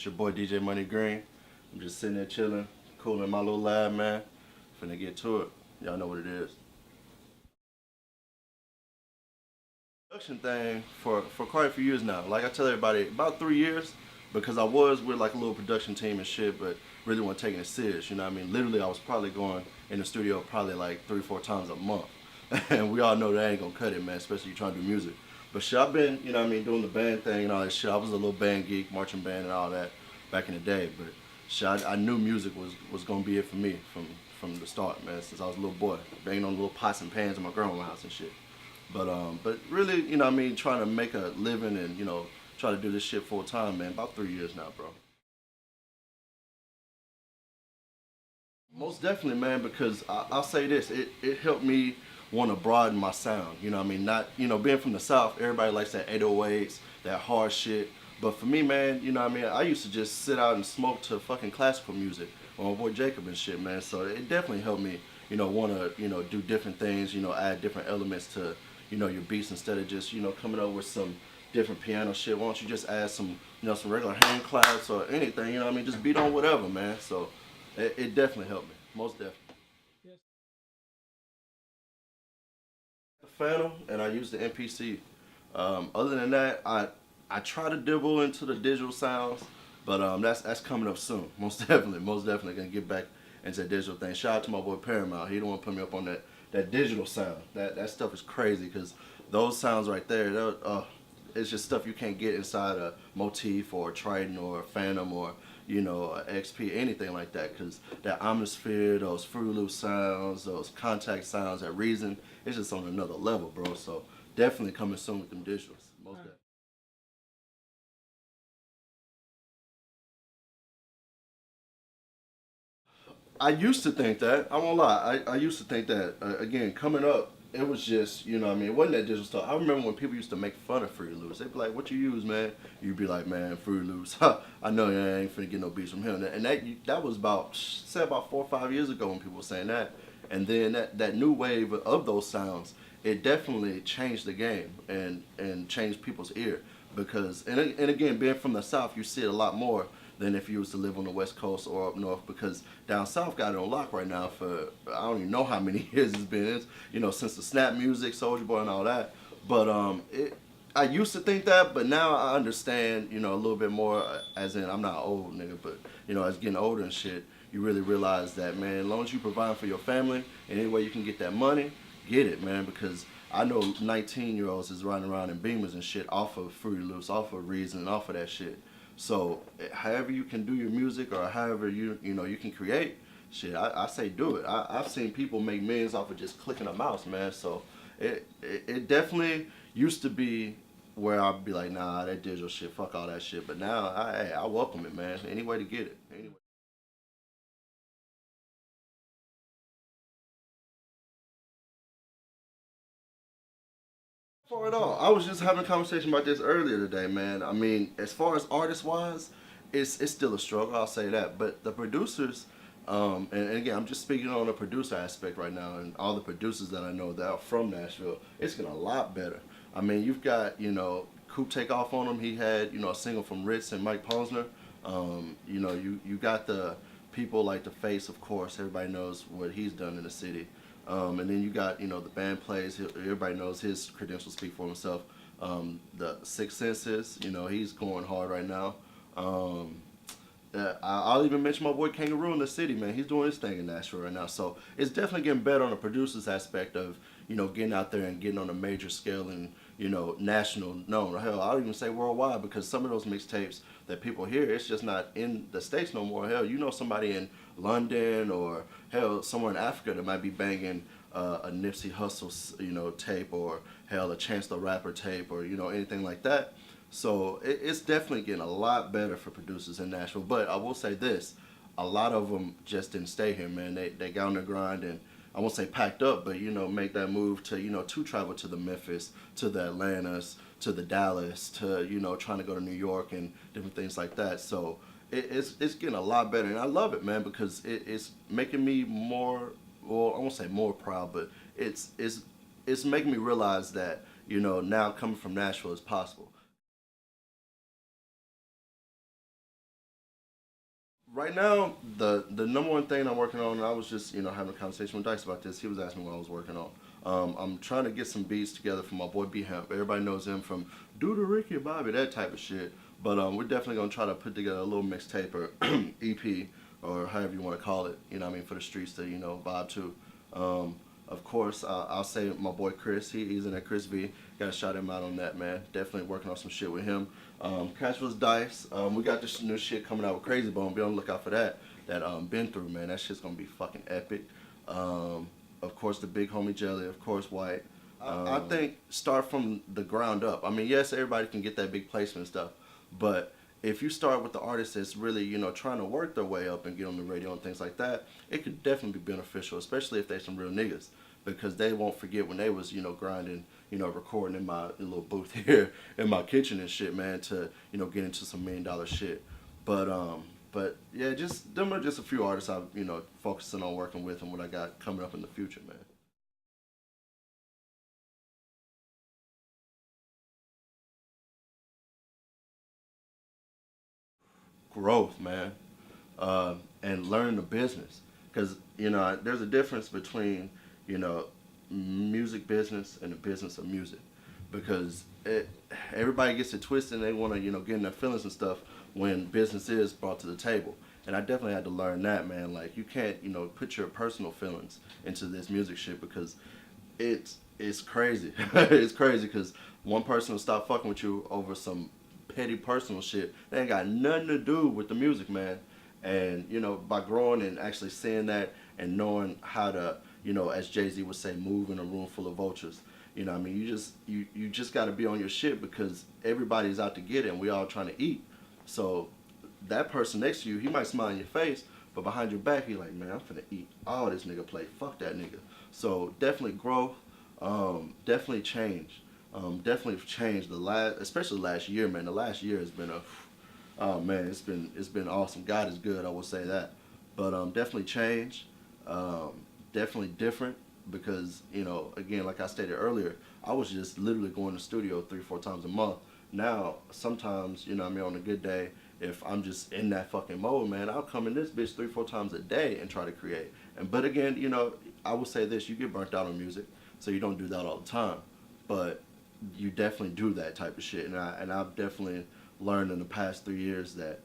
It's your boy Djmoneygreen. I'm just sitting there chilling, cooling my little lab, man. Finna get to it. Y'all know what it is. Production thing for quite a few years now. Like I tell everybody, about 3 years, because I was with like a little production team and shit, but really wasn't taking it serious. You know what I mean? Literally, I was probably going in the studio probably like 3 or 4 times a month. And we all know that ain't gonna cut it, man, especially you trying to do music. But shit, I've been, you know what I mean, doing the band thing and all that shit. I was a little band geek, marching band and all that back in the day. But shit, I knew music was gonna be it for me from the start, man, since I was a little boy, banging on little pots and pans in my grandma's house and shit. But really, you know what I mean, trying to make a living and, you know, try to do this shit full time, man, about 3 years now, bro. Most definitely, man, because I'll say this, it helped me want to broaden my sound, you know what I mean? Not, you know, being from the South, everybody likes that 808s, that hard shit. But for me, man, you know what I mean, I used to just sit out and smoke to fucking classical music with my boy Jacob and shit, man. So it definitely helped me, you know, want to, you know, do different things, you know, add different elements to, you know, your beats instead of just, you know, coming up with some different piano shit. Why don't you just add some, you know, some regular hand claps or anything, you know what I mean? Just beat on whatever, man. So it definitely helped me, most definitely. The Phantom and I use the MPC. Other than that, I try to dibble into the digital sounds, but that's coming up soon. Most definitely gonna get back into that digital thing. Shout out to my boy Paramount. He the one put me up on that digital sound. That stuff is crazy because those sounds right there, it's just stuff you can't get inside a Motif or a Triton or a Phantom or, you know, a XP, anything like that. Because that atmosphere, those Fruit Loop sounds, those contact sounds, that Reason, it's just on another level, bro. So definitely coming soon with them digitals. Most definitely. I used to think that. I won't lie. I used to think that. Again, coming up, it was just, you know what I mean, it wasn't that digital stuff. I remember when people used to make fun of Fruity Loops. They'd be like, what you use, man? You'd be like, man, Fruity Loops. I know I ain't finna get no beats from him. And that was about, say about 4 or 5 years ago when people were saying that. And then that new wave of those sounds, it definitely changed the game and changed people's ear. Because, and again, being from the South, you see it a lot more than if you was to live on the West Coast or up north, because down south got it on lock right now for I don't even know how many years it's been. It's, you know, since the snap music, Soulja Boy and all that. But I used to think that, but now I understand, you know, a little bit more. As in, I'm not old, nigga, but you know, as getting older and shit, you really realize that, man, as long as you provide for your family and any way you can get that money, get it, man, because I know 19-year-olds is riding around in Beamers and shit off of Fruity Loops, off of Reason, and off of that shit. So however you can do your music or however you know you can create, shit, I say do it. I've seen people make millions off of just clicking a mouse, man. So it definitely used to be where I'd be like, nah, that digital shit, fuck all that shit. But now I welcome it, man. Any way to get it. Anyway. For it all. I was just having a conversation about this earlier today, man. I mean, as far as artist wise, it's still a struggle. I'll say that. But the producers, and again, I'm just speaking on the producer aspect right now, and all the producers that I know that are from Nashville, it's getting a lot better. I mean, you've got, you know, Coop take off on him. He had, you know, a single from Ritz and Mike Posner. You know, you got the people like the Face, of course. Everybody knows what he's done in the city. And then you got, you know, the band plays. Everybody knows his credentials speak for himself. The Six Senses, you know, he's going hard right now. I'll even mention my boy Kangaroo in the city, man. He's doing his thing in Nashville right now. So it's definitely getting better on the producer's aspect of, you know, getting out there and getting on a major scale and, you know, national known. Hell, I'll even say worldwide, because some of those mixtapes that people hear, it's just not in the States no more. Hell, you know somebody in London or, hell, somewhere in Africa that might be banging a Nipsey Hussle, you know, tape, or, hell, a Chance the Rapper tape, or, you know, anything like that. So it's definitely getting a lot better for producers in Nashville. But I will say this, a lot of them just didn't stay here, man. They got on the grind and, I won't say packed up, but, you know, make that move to, you know, to travel to the Memphis, to the Atlantas, to the Dallas, to, you know, trying to go to New York and different things like that. So it's getting a lot better, and I love it, man, because it's making me more, well, I won't say more proud, but it's making me realize that, you know, now coming from Nashville is possible. Right now, the number one thing I'm working on, and I was just having a conversation with Dice about this. He was asking me what I was working on. I'm trying to get some beats together for my boy B Hemp. Everybody knows him from Do the Ricky and Bobby, that type of shit. But we're definitely gonna try to put together a little mixtape or EP or however you want to call it. You know what I mean, for the streets to vibe to. Of course, I'll say my boy Chris. He's in there. Chris V. Got to shout him out on that, man. Definitely working on some shit with him. Cashville's Dice. We got this new shit coming out with Crazy Bone. Be on the lookout for that. That been through, man. That shit's gonna be fucking epic. Of course, the big homie Jelly. Of course, White. I think start from the ground up. I mean, yes, everybody can get that big placement stuff, but if you start with the artist that's really, trying to work their way up and get on the radio and things like that, it could definitely be beneficial, especially if they're some real niggas, because they won't forget when they was, grinding, recording in my little booth here in my kitchen and shit, man, to, get into some $1 million shit. But yeah, just them are just a few artists I'm, focusing on working with and what I got coming up in the future, man. Growth, man. And learn the business. Because, there's a difference between, you know, music business and the business of music. Because everybody gets it twisted and they want to, get in their feelings and stuff when business is brought to the table. And I definitely had to learn that, man. Like, you can't, put your personal feelings into this music shit because it's crazy. It's crazy because one person will stop fucking with you over some petty personal shit. They ain't got nothing to do with the music, man. And by growing and actually seeing that and knowing how to, as Jay-Z would say, move in a room full of vultures. I mean, you just got to be on your shit because everybody's out to get it, and we all trying to eat. So that person next to you, he might smile in your face, but behind your back, he like, man, I'm finna eat all this nigga play. Fuck that nigga. So definitely growth, definitely change. Definitely changed especially last year, man. The last year has been oh man, it's been awesome. God is good, I will say that. But definitely change, definitely different because again, like I stated earlier, I was just literally going to the studio 3-4 times a month. Now sometimes I mean on a good day, if I'm just in that fucking mode, man, I'll come in this bitch 3-4 times a day and try to create. And but again, I will say this: you get burnt out on music, so you don't do that all the time. But you definitely do that type of shit, and I've definitely learned in the past 3 years that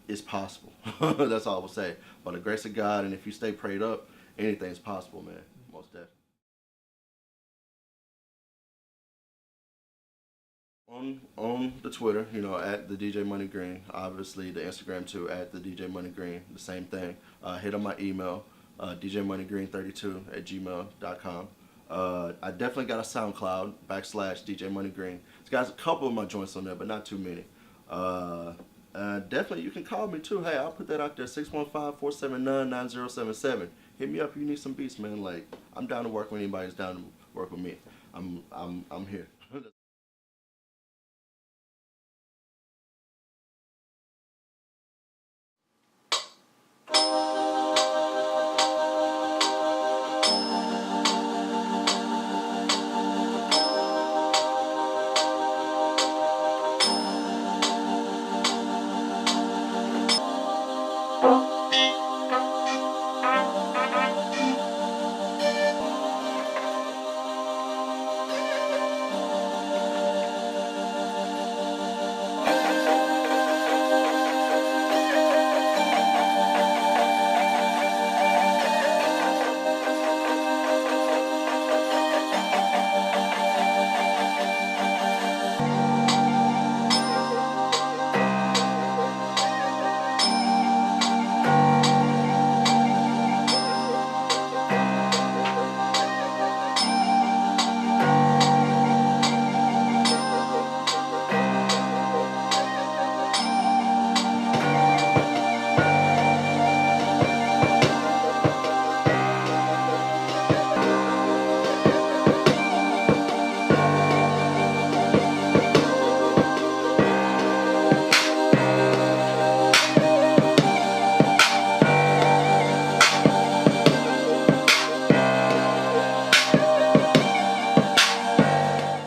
it's possible. That's all I will say. By the grace of God, and if you stay prayed up, anything's possible, man. Most definitely. On the Twitter, at TheDjMoneygreen. Obviously, the Instagram too, at TheDjMoneygreen. The same thing. Hit on my email, DjMoneygreen32 at gmail.com. I definitely got a SoundCloud /DjMoneygreen. It's got a couple of my joints on there, but not too many. Definitely, you can call me too. Hey, I'll put that out there, 615-479-9077. Hit me up if you need some beats, man. Like, I'm down to work with anybody who's down to work with me. I'm here.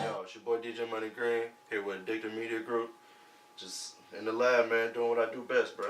Yo, it's your boy DJ Money Green here with Addicted Media Group. Just in the lab, man, doing what I do best, bro.